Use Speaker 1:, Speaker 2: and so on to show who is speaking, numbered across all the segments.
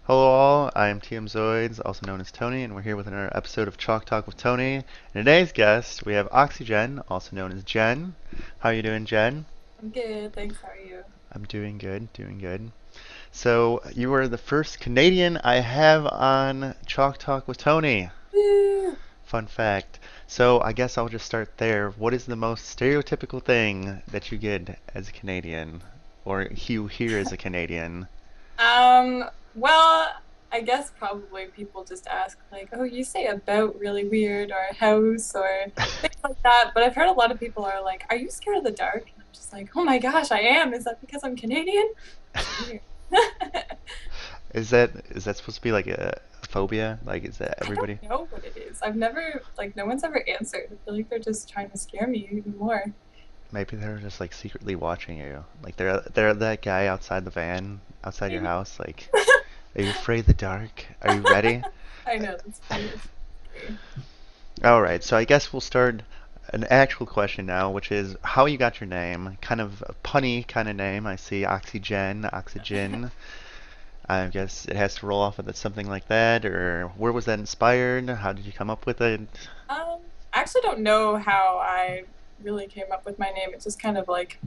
Speaker 1: Hello all, I am Tmzoids, also known as Tony, and we're here with another episode of Chalk Talk with Tony. And today's guest, we have Oxyjenn, also known as Jen. How are you doing, Jen?
Speaker 2: I'm good, thanks. How are you?
Speaker 1: I'm doing good, doing good. So, you are the first Canadian I have on Chalk Talk with Tony.
Speaker 2: Woo!
Speaker 1: Fun fact. So, I guess I'll just start there. What is the most stereotypical thing that you get as a Canadian? Or you hear as a Canadian?
Speaker 2: Well, I guess probably people just ask like, "Oh, you say about really weird," or "house," or things like that. But I've heard a lot of people are like, "Are you scared of the dark?" And I'm just like, "Oh my gosh, I am. Is that because I'm Canadian?" It's weird.
Speaker 1: Is that supposed to be like a phobia? Like, is that
Speaker 2: I don't
Speaker 1: everybody?
Speaker 2: know what it is. I've never like no one's ever answered. I feel like they're just trying to scare me even more.
Speaker 1: Maybe they're just like secretly watching you. Like they're that guy outside the van, outside your
Speaker 2: Maybe.
Speaker 1: house. Like, are you afraid of the dark? Are you ready?
Speaker 2: I know that's funny. It's scary.
Speaker 1: All right. So I guess we'll start an actual question now, which is how you got your name. Kind of a punny kind of name. I see Oxygen, Oxygen. I guess it has to roll off with something like that, or where was that inspired? How did you come up with it?
Speaker 2: I actually don't know how I really came up with my name. It just kind of like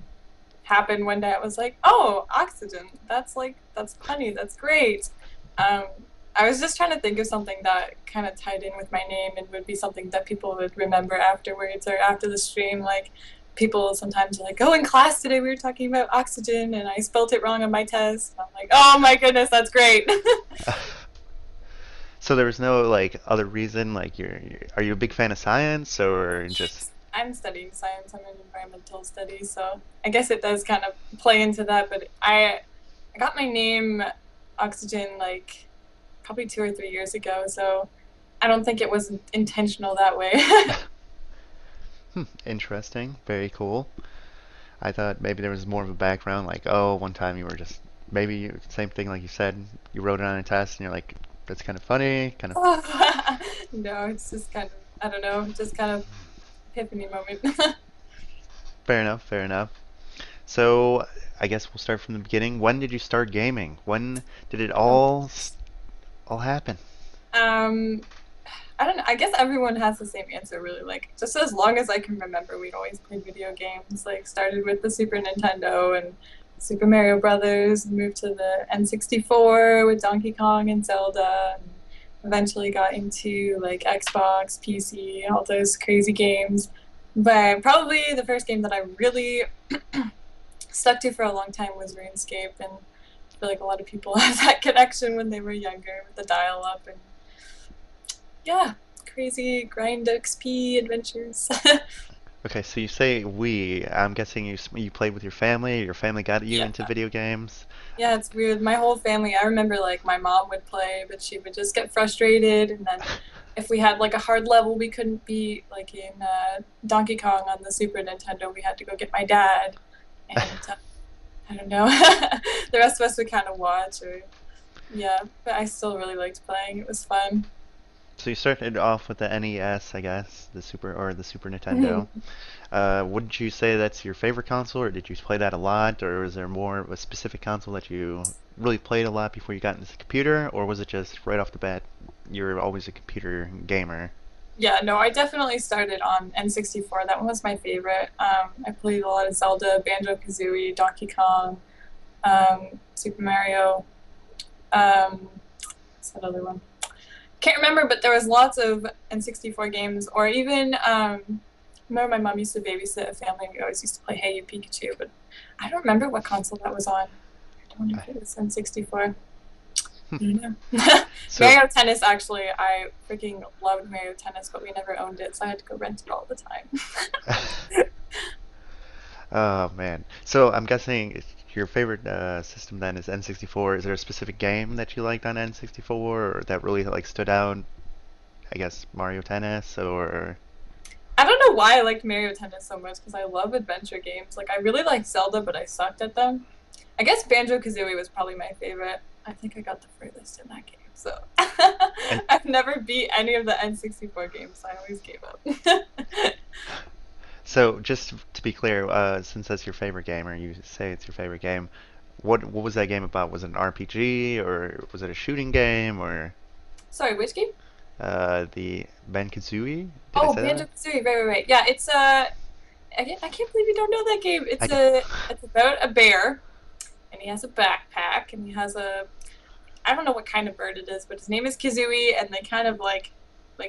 Speaker 2: happened one day. I was like, "Oh, oxygen. That's funny. That's great." Um, I was just trying to think of something that kind of tied in with my name and would be something that people would remember afterwards or after the stream. Like people sometimes are like, "Oh, in class today we were talking about oxygen and I spelled it wrong on my test." And I'm like, "Oh my goodness, that's great."
Speaker 1: So there was no like other reason, like are you a big fan of science or just
Speaker 2: I'm studying science. I'm in environmental studies, so I guess it does kind of play into that. But I got my name Oxygen like probably 2 or 3 years ago, so I don't think it was intentional that way.
Speaker 1: interesting, very cool. I thought maybe there was more of a background, like oh, one time you were just maybe same thing like you said, you wrote it on a test and you're like that's kind of funny, kind of
Speaker 2: No, it's just kind of I don't know, just kind of epiphany moment.
Speaker 1: fair enough, fair enough. So I guess we'll start from the beginning. When did you start gaming? When did it
Speaker 2: Oh
Speaker 1: all happen?
Speaker 2: um, I don't know. I guess everyone has the same answer, really. Like, just as long as I can remember, we'd always play video games. Like, started with the Super Nintendo and Super Mario Brothers, and moved to the N64 with Donkey Kong and Zelda, and eventually got into like Xbox, PC, all those crazy games. But probably the first game that I really stuck to for a long time was RuneScape, and I feel like a lot of people have that connection when they were younger with the dial-up and yeah, crazy grind XP adventures.
Speaker 1: Okay, so you say we. I'm guessing you played with your family. Your family got you
Speaker 2: Yeah.
Speaker 1: into video games.
Speaker 2: Yeah, it's weird. My whole family, I remember like my mom would play, but she would just get frustrated. And then if we had like a hard level we couldn't beat, like in Donkey Kong on the Super Nintendo, we had to go get my dad. And I don't know, the rest of us would kind of watch or, yeah, but I still really liked playing. It was fun.
Speaker 1: So you started off with the NES, I guess, the Super Nintendo. Would you say that's your favorite console, or did you play that a lot, or was there more of a specific console that you really played a lot before you got into the computer, or was it just right off the bat you were always a computer gamer?
Speaker 2: Yeah, no, I definitely started on N64. That one was my favorite. I played a lot of Zelda, Banjo Kazooie, Donkey Kong, Super Mario. What's that other one? Can't remember, but there was lots of N64 games, or even remember my mom used to babysit a family. We always used to play Hey You Pikachu, but I don't remember what console that was on. I don't know if it was N64. I don't know.
Speaker 1: So,
Speaker 2: Mario Tennis, actually, I freaking loved Mario Tennis, but we never owned it, so I had to go rent it all the time.
Speaker 1: oh man. So I'm guessing your favorite system then is N64. Is there a specific game that you liked on N64, or that really like stood out? I guess Mario Tennis, or
Speaker 2: I don't know why I liked Mario Tennis so much because I love adventure games. Like I really liked Zelda, but I sucked at them. I guess Banjo Kazooie was probably my favorite. I think I got the furthest in that game. So
Speaker 1: and
Speaker 2: I've never beat any of the N64 games. So I always gave up.
Speaker 1: so just to be clear, since that's your favorite game, or you say it's your favorite game, What was that game about? Was it an RPG or was it a shooting game or
Speaker 2: Sorry, which game?
Speaker 1: the Kazooie? Did I
Speaker 2: Oh,
Speaker 1: say that
Speaker 2: Banjo
Speaker 1: right?
Speaker 2: Kazooie. Right, right, right. Yeah, it's I can't believe you don't know that game.
Speaker 1: I
Speaker 2: It's about a bear, and he has a backpack, and he has a I don't know what kind of bird it is, but his name is Kazooie, and they kind of like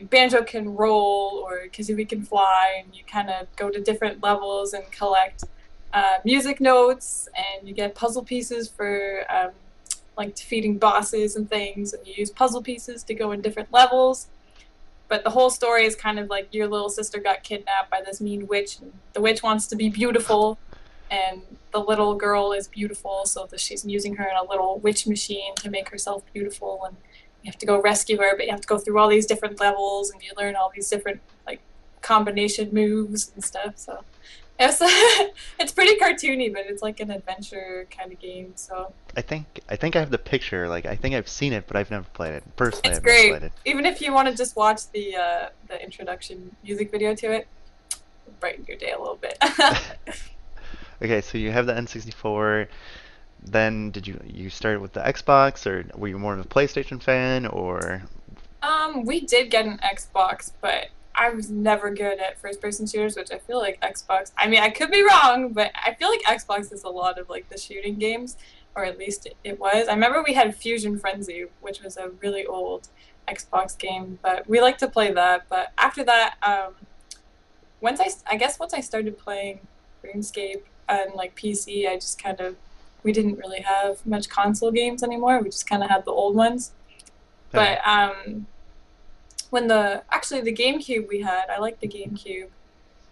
Speaker 2: Banjo can roll or Kazooie can fly, and you kind of go to different levels and collect music notes, and you get puzzle pieces for like defeating bosses and things, and you use puzzle pieces to go in different levels. But the whole story is kind of like your little sister got kidnapped by this mean witch, and the witch wants to be beautiful, and the little girl is beautiful, so that she's using her in a little witch machine to make herself beautiful, and you have to go rescue her, but you have to go through all these different levels, and you learn all these different like combination moves and stuff. So it's it's pretty cartoony, but it's like an adventure kind of game. So
Speaker 1: I think I have the picture. Like I think I've seen it, but I've never played it. Personally,
Speaker 2: it's
Speaker 1: I've never
Speaker 2: great.
Speaker 1: played it.
Speaker 2: Even if you want to just watch the introduction music video to it, brighten your day a little bit.
Speaker 1: Okay, so you have the N64. Then did you start with the Xbox, or were you more of a PlayStation fan, or
Speaker 2: We did get an Xbox, but I was never good at first person shooters, which I feel like Xbox. I mean, I could be wrong, but I feel like Xbox is a lot of like the shooting games, or at least it was. I remember we had Fusion Frenzy, which was a really old Xbox game, but we like to play that. But after that, I guess once I started playing RuneScape and like PC, I just kind of we didn't really have much console games anymore. We just kind of had the old ones.
Speaker 1: okay?
Speaker 2: But when the GameCube we had, I liked the GameCube,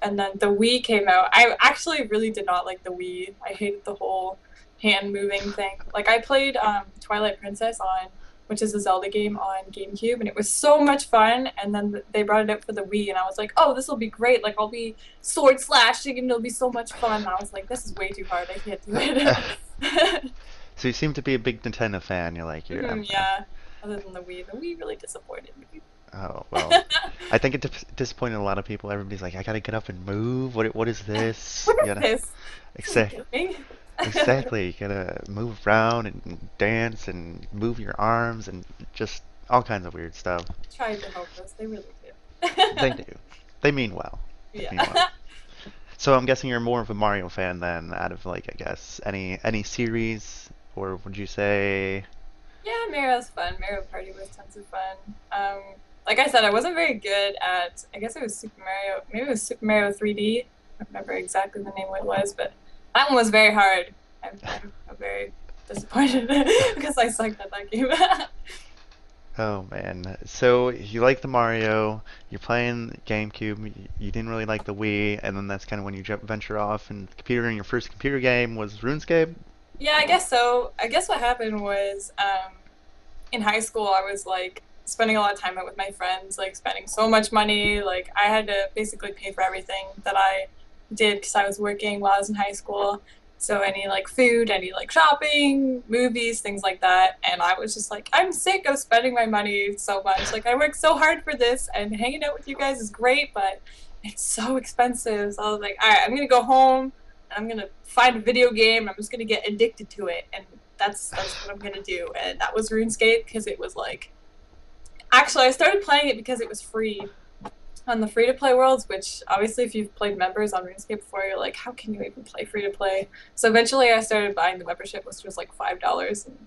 Speaker 2: and then the Wii came out. I actually really did not like the Wii. I hated the whole hand moving thing. Like I played Twilight Princess on, which is a Zelda game on GameCube, and it was so much fun. And then they brought it out for the Wii, and I was like, oh, this will be great. Like I'll be sword slashing, and it'll be so much fun. And I was like, this is way too hard. I can't do it.
Speaker 1: So you seem to be a big Nintendo fan. You're like you're.
Speaker 2: Yeah. Other than the Wii really disappointed me.
Speaker 1: Oh well, I think it disappointed a lot of people. Everybody's like, I gotta get up and move. What is this?
Speaker 2: What
Speaker 1: You
Speaker 2: is
Speaker 1: gotta
Speaker 2: this? This is
Speaker 1: exact
Speaker 2: gaming.
Speaker 1: exactly. You gotta move around and dance and move your arms and just all kinds of weird stuff.
Speaker 2: Tried to help us. They really
Speaker 1: They
Speaker 2: did.
Speaker 1: do. They mean well. They mean well.
Speaker 2: Yeah.
Speaker 1: So I'm guessing you're more of a Mario fan then, out of like I guess any series, or would you say?
Speaker 2: Yeah, Mario's fun. Mario Party was tons of fun. Like I said, I wasn't very good at. I guess it was Super Mario. Maybe it was Super Mario 3D. I don't remember exactly the name what it was, but that one was very hard. I'm very disappointed because I sucked at that game.
Speaker 1: Oh man. So you like the Mario, you're playing GameCube, you didn't really like the Wii, and then that's kind of when you venture off and the computer, and your first computer game was RuneScape?
Speaker 2: Yeah, I guess so. I guess what happened was in high school, I was like spending a lot of time out with my friends, like spending so much money. Like I had to basically pay for everything that I did because I was working while I was in high school. So any like food, any like shopping, movies, things like that. And I was just like, I'm sick of spending my money so much. Like I worked so hard for this, and hanging out with you guys is great, but it's so expensive. So I was like, all right, I'm gonna go home and I'm gonna find a video game. I'm just gonna get addicted to it, and that's what I'm gonna do. And that was RuneScape because it was like actually I started playing it because it was free on the free to play worlds. Which obviously, if you've played members on RuneScape before, you're like, how can you even play free to play? So eventually, I started buying the membership, which was like $5. And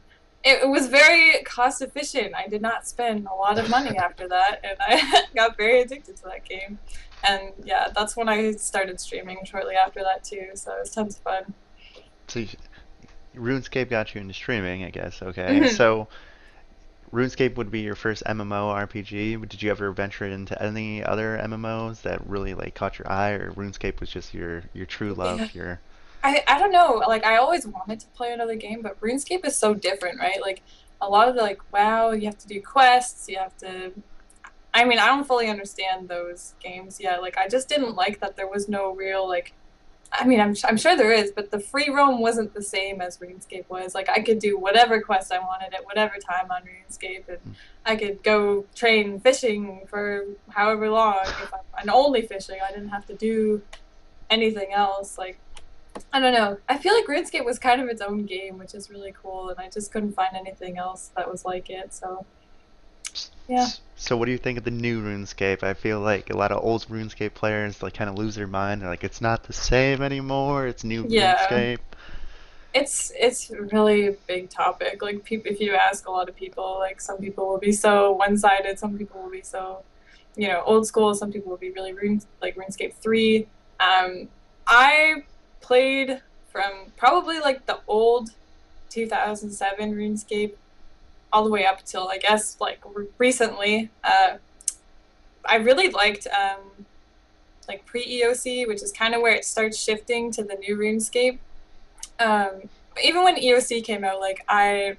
Speaker 2: it was very cost efficient. I did not spend a lot of money after that, and I got very addicted to that game. And yeah, that's when I started streaming shortly after that too. So it was tons of fun.
Speaker 1: So RuneScape got you into streaming, I guess. Okay.
Speaker 2: Mhm.
Speaker 1: So RuneScape would be your first MMORPG, but did you ever venture into any other MMOs that really like caught your eye, or RuneScape was just your true
Speaker 2: Yeah.
Speaker 1: love, your
Speaker 2: I don't know. Like I always wanted to play another game, but RuneScape is so different, right? Like a lot of the like WoW, you have to do quests, you have to I mean, I don't fully understand those games yet. Like I just didn't like that there was no real like I mean, I'm sure there is, but the free roam wasn't the same as RuneScape was. Like I could do whatever quest I wanted at whatever time on RuneScape, and I could go train fishing for however long if I'm and only fishing. I didn't have to do anything else. Like I don't know. I feel like RuneScape was kind of its own game, which is really cool, and I just couldn't find anything else that was like it. So yeah,
Speaker 1: So what do you think of the new RuneScape? I feel like a lot of old RuneScape players like kind of lose their mind. They're like, it's not the same anymore. It's new
Speaker 2: yeah.
Speaker 1: RuneScape.
Speaker 2: It's really a big topic. Like people, if you ask a lot of people, like some people will be so one-sided, some people will be so, old school. Some people will be really like RuneScape 3. I played from probably like the old 2007 RuneScape all the way up till I guess like recently. I really liked like pre-EOC, which is kind of where it starts shifting to the new RuneScape. Even when EOC came out, like I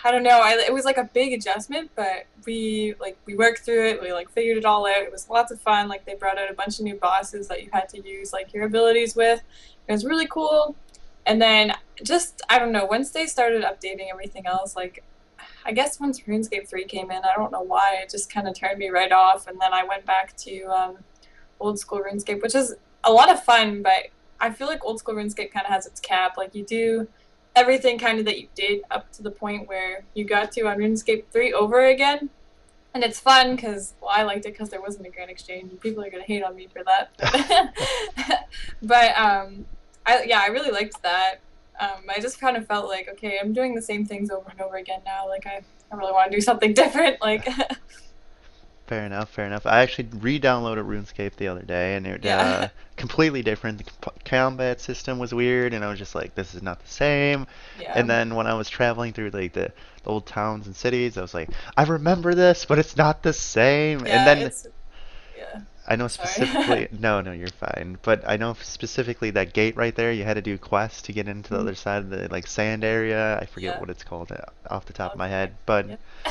Speaker 2: don't know, it was like a big adjustment, but we worked through it. We like figured it all out. It was lots of fun. Like they brought out a bunch of new bosses that you had to use like your abilities with. It was really cool. And then just I don't know, once they started updating everything else, like I guess once RuneScape 3 came in, I don't know why, it just kind of turned me right off. And then I went back to old school RuneScape, which is a lot of fun, but I feel like old school RuneScape kind of has its cap. Like you do everything kind of that you did up to the point where you got to on RuneScape 3 over again. And it's fun because, well, I liked it because there wasn't a grand exchange, and people are going to hate on me for that. But I really liked that. I just kind of felt like, okay, I'm doing the same things over and over again now. Like I really want to do something different. Like,
Speaker 1: Fair enough, fair enough. I actually re-downloaded RuneScape the other day, and it
Speaker 2: yeah,
Speaker 1: completely different. The combat system was weird, and I was just like, this is not the same.
Speaker 2: yeah,
Speaker 1: And then when I was traveling through like the old towns and cities, I was like, I remember this, but it's not the same. And
Speaker 2: yeah.
Speaker 1: then
Speaker 2: It's yeah.
Speaker 1: I know
Speaker 2: Sorry.
Speaker 1: specifically, no, no, you're fine. But I know specifically that gate right there, you had to do quests to get into the other side of the like sand area. I forget
Speaker 2: Yeah.
Speaker 1: what it's called off the top
Speaker 2: Oh,
Speaker 1: of
Speaker 2: it's
Speaker 1: my
Speaker 2: okay.
Speaker 1: head, but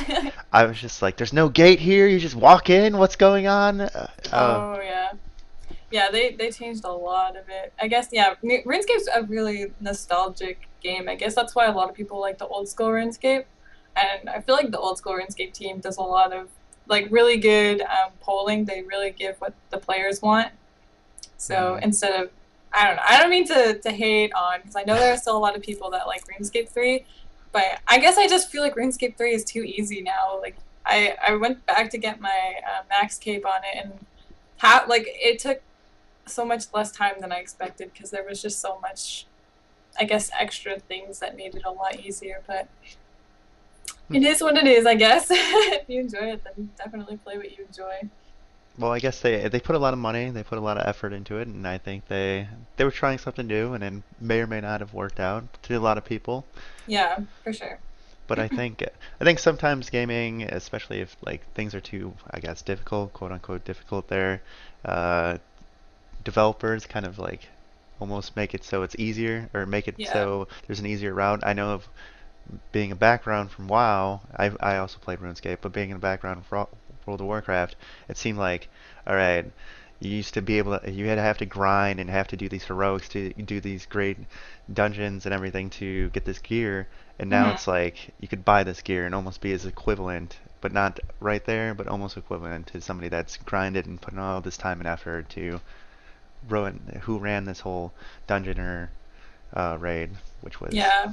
Speaker 2: Yeah.
Speaker 1: I was just like, "There's no gate here. You just walk in. What's going on?"
Speaker 2: Oh yeah. Yeah, they changed a lot of it. I guess yeah, RuneScape's a really nostalgic game. I guess that's why a lot of people like the old school RuneScape. And I feel like the old school RuneScape team does a lot of like really good polling. They really give what the players want. So
Speaker 1: Mhm.
Speaker 2: instead of I don't know, I don't mean to hate on because I know there are still a lot of people that like RuneScape 3, but I guess I just feel like RuneScape 3 is too easy now. Like I went back to get my max cape on it and like it took so much less time than I expected because there was just so much, I guess, extra things that made it a lot easier. But it is what it is, I guess. If you enjoy it, then definitely play what you enjoy.
Speaker 1: Well, I guess they put a lot of money, they put a lot of effort into it, and I think they were trying something new, and it may or may not have worked out to a lot of people.
Speaker 2: Yeah, for sure.
Speaker 1: But I think sometimes gaming, especially if like things are too, I guess, difficult, quote unquote, difficult there, uh, developers kind of like almost make it so it's easier or make it
Speaker 2: Yeah.
Speaker 1: so there's an easier route. I know of being a background from WoW, I also played RuneScape, but being in a background from World of Warcraft, it seemed like, all right, you used to be able to, you had to have to grind and have to do these heroics to do these great dungeons and everything to get this gear, and now
Speaker 2: Hmm.
Speaker 1: it's like you could buy this gear and almost be as equivalent, but not right there, but almost equivalent to somebody that's grinded and put in all this time and effort to ruin who ran this whole dungeon or raid, which was
Speaker 2: Yeah.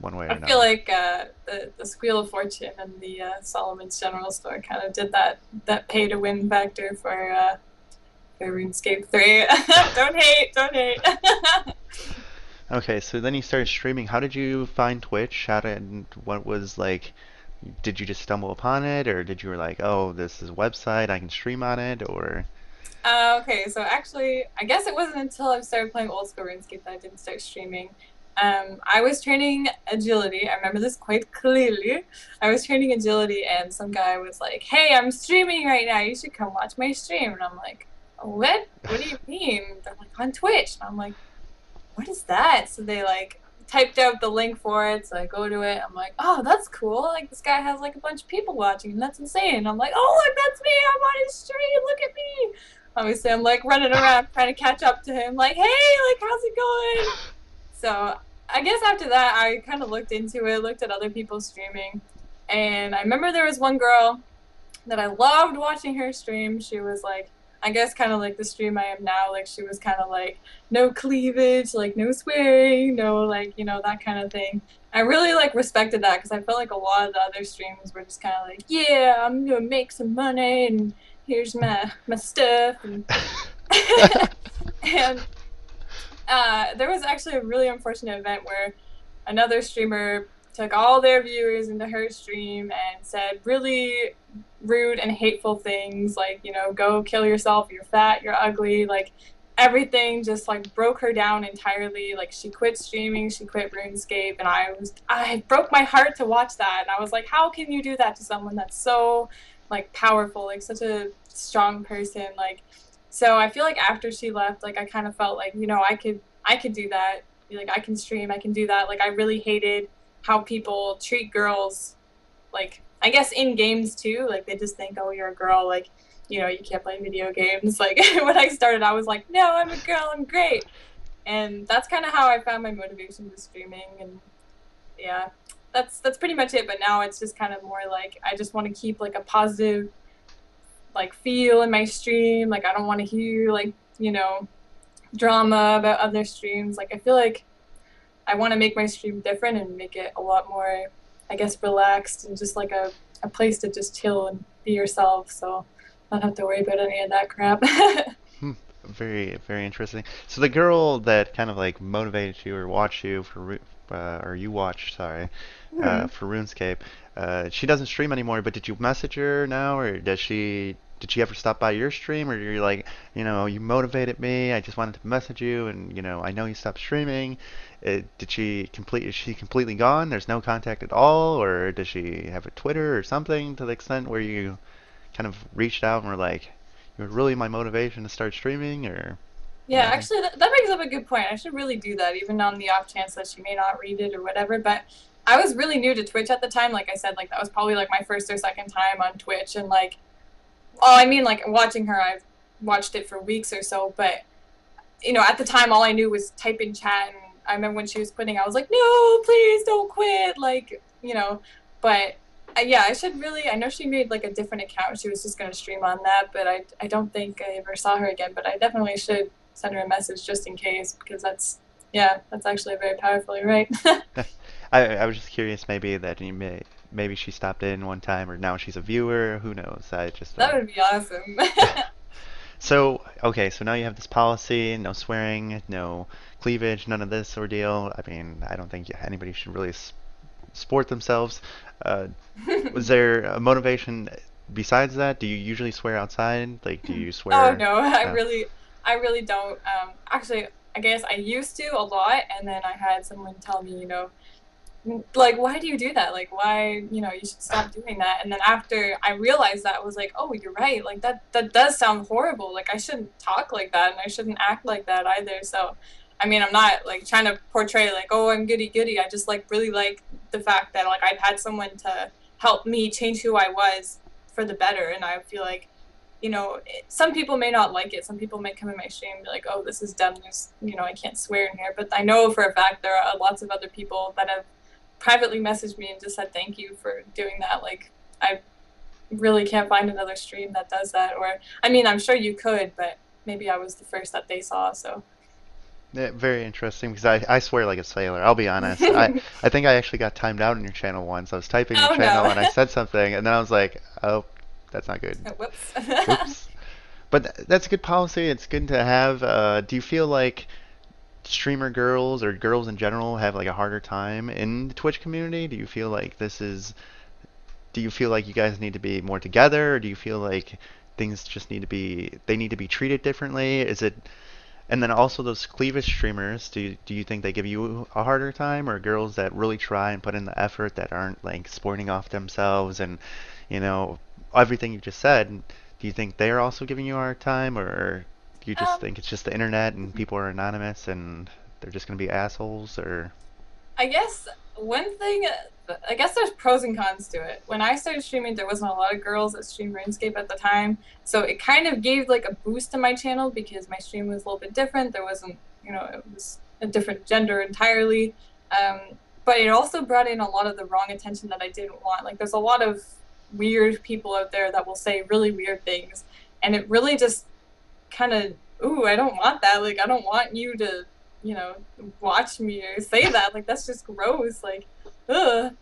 Speaker 1: one way or
Speaker 2: I feel
Speaker 1: another.
Speaker 2: like the Squeal of Fortune and the Solomon's General Store kind of did that pay to win factor for RuneScape 3. Don't hate, don't hate.
Speaker 1: Okay, so then you started streaming. How did you find Twitch? What was like, did you just stumble upon it, or did you were like, oh, this is a website, I can stream on it, or
Speaker 2: Okay, so actually, I guess it wasn't until I started playing old school RuneScape that I didn't start streaming. I was training agility. I remember this quite clearly. I was training agility, and some guy was like, "Hey, I'm streaming right now. You should come watch my stream." And I'm like, "What? What do you mean?" They're like, "On Twitch." And I'm like, "What is that?" So they like typed out the link for it. So I go to it. I'm like, "Oh, that's cool. Like this guy has like a bunch of people watching, and that's insane." And I'm like, "Oh, look, that's me. I'm on his stream. Look at me." Obviously, I'm like running around trying to catch up to him, like, "Hey, like, how's it going?" So I guess after that, I kind of looked into it, looked at other people streaming, and I remember there was one girl that I loved watching her stream. She was like I guess kind of like the stream I am now, like she was kind of like no cleavage, like no swearing, no like, you know, that kind of thing. I really like respected that because I felt like a lot of the other streams were just kind of like, yeah, I'm gonna make some money and here's my stuff and and there was actually a really unfortunate event where another streamer took all their viewers into her stream and said really rude and hateful things like, you know, go kill yourself, you're fat, you're ugly, like everything just like broke her down entirely. Like she quit streaming, she quit RuneScape, and I broke my heart to watch that. And I was like, how can you do that to someone that's so like powerful, like such a strong person? Like so I feel like after she left, like I kind of felt like, you know, I could do that. Like I can stream, I can do that. Like I really hated how people treat girls, like I guess in games too. Like they just think, oh, you're a girl, like, you know, you can't play video games. Like when I started, I was like, no, I'm a girl, I'm great. And that's kind of how I found my motivation to streaming. And yeah, that's pretty much it. But now it's just kind of more like I just want to keep like a positive like feel in my stream. Like I don't want to hear like, you know, drama about other streams. Like I feel like I want to make my stream different and make it a lot more, I guess, relaxed and just like a place to just chill and be yourself. So not have to worry about any of that crap.
Speaker 1: Hmm, very, very interesting. So the girl that kind of like motivated you or watched you for, or you watched, sorry,
Speaker 2: Hmm.
Speaker 1: for RuneScape, she doesn't stream anymore. But did you message her now, or did she ever stop by your stream, or you're like, you know, you motivated me. I just wanted to message you, and you know, I know you stopped streaming. Is she completely gone? There's no contact at all, or does she have a Twitter or something to the extent where you kind of reached out and were like, you're really my motivation to start streaming, or
Speaker 2: Yeah,
Speaker 1: anything?
Speaker 2: actually, that brings up a good point. I should really do that, even on the off chance that she may not read it or whatever. But I was really new to Twitch at the time. Like I said, like that was probably like my first or second time on Twitch, and like, oh, I mean, like watching her, I've watched it for weeks or so, but you know, at the time, all I knew was type in chat. And I remember when she was quitting, I was like, no, please don't quit. Like, you know, but yeah, I should really, I know she made like a different account. She was just going to stream on that, but I don't think I ever saw her again. But I definitely should send her a message just in case because that's, yeah, that's actually very powerful. You're right.
Speaker 1: I was just curious, maybe that maybe she stopped in one time, or now she's a viewer. Who knows? I just
Speaker 2: That would be awesome.
Speaker 1: So, okay, so now you have this policy, no swearing, no cleavage, none of this ordeal. I mean, I don't think anybody should really sport themselves. Uh, was there a motivation besides that? Do you usually swear outside? Like, do you
Speaker 2: Oh
Speaker 1: swear?
Speaker 2: no,
Speaker 1: Uh,
Speaker 2: I really don't. Actually, I guess I used to a lot, and then I had someone tell me, you know, like why do you do that, like why, you know, you should stop doing that. And then after I realized that, I was like, oh, you're right, like that does sound horrible, like I shouldn't talk like that and I shouldn't act like that either. So I mean, I'm not like trying to portray like, oh, I'm goody goody. I just like really like the fact that like I've had someone to help me change who I was for the better. And I feel like, you know, some people may not like it. Some people may come in my stream and be like, oh, this is dumb, there's, you know, I can't swear in here. But I know for a fact there are lots of other people that have privately messaged me and just said thank you for doing that. Like I really can't find another stream that does that. Or I mean, I'm sure you could, but maybe I was the first that they saw. So
Speaker 1: yeah, very interesting because I swear like a sailor. I'll be honest.
Speaker 2: oh
Speaker 1: I think I actually got timed out on your channel once. I was typing your channel
Speaker 2: no.
Speaker 1: and I said something, and then I was like, oh, that's not good.
Speaker 2: Whoops.
Speaker 1: Oops. But that's a good policy. It's good to have. Do you feel like streamer girls or girls in general have like a harder time in the Twitch community? Do you feel like do you feel like you guys need to be more together, or do you feel like things just need to be treated differently? Is it, and then also those cleavage streamers, do you think they give you a harder time, or girls that really try and put in the effort that aren't like sporting off themselves and, you know, everything you just said? Do you think they're also giving you a hard time, or do you just
Speaker 2: um,
Speaker 1: think it's just the internet and people are anonymous and they're just gonna be assholes, or
Speaker 2: I guess one thing, I guess there's pros and cons to it. When I started streaming, there wasn't a lot of girls that streamed RuneScape at the time, so it kind of gave like a boost to my channel because my stream was a little bit different. There wasn't, you know, it was a different gender entirely. Um, but it also brought in a lot of the wrong attention that I didn't want. Like, there's a lot of weird people out there that will say really weird things, and it really just kind of, ooh, I don't want that. Like, I don't want you to, you know, watch me or say that. Like, that's just gross. Like, ugh.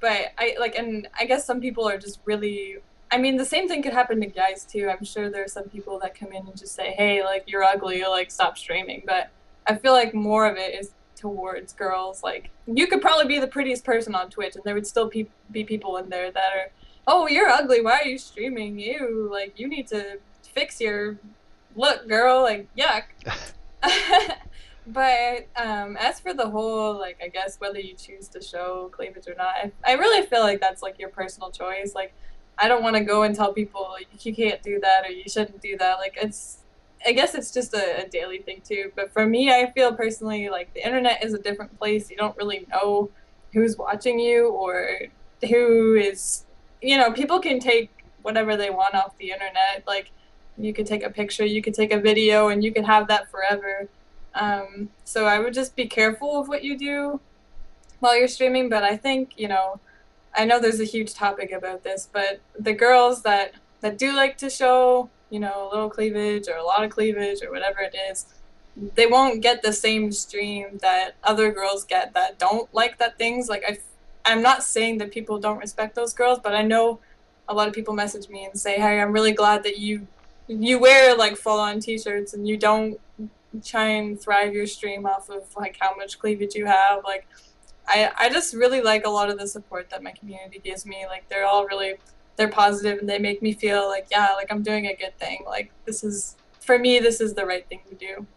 Speaker 2: But I like, and I guess some people are just really. I mean, the same thing could happen to guys too. I'm sure there are some people that come in and just say, "Hey, like you're ugly, like stop streaming." But I feel like more of it is towards girls. Like you could probably be the prettiest person on Twitch, and there would still be people in there that are, "Oh, you're ugly. Why are you streaming? You like you need to fix your look, girl." Like yuck. But as for the whole, like, I guess whether you choose to show cleavage or not, I really feel like that's like your personal choice. Like, I don't want to go and tell people like, you can't do that or you shouldn't do that. Like, I guess it's just a daily thing too. But for me, I feel personally like the internet is a different place. You don't really know who's watching you or who is, people can take whatever they want off the internet. Like, you could take a picture, you could take a video, and you could have that forever. So I would just be careful of what you do while you're streaming. But I think, I know there's a huge topic about this, but the girls that do like to show, a little cleavage or a lot of cleavage or whatever it is, they won't get the same stream that other girls get that don't like that things. Like I'm not saying that people don't respect those girls, but I know a lot of people message me and say, "Hey, I'm really glad that you wear like full on t-shirts and you don't try and thrive your stream off of like how much cleavage you have." Like I just really like a lot of the support that my community gives me. Like they're positive and they make me feel like, yeah, like I'm doing a good thing. Like this is, for me, this is the right thing to do.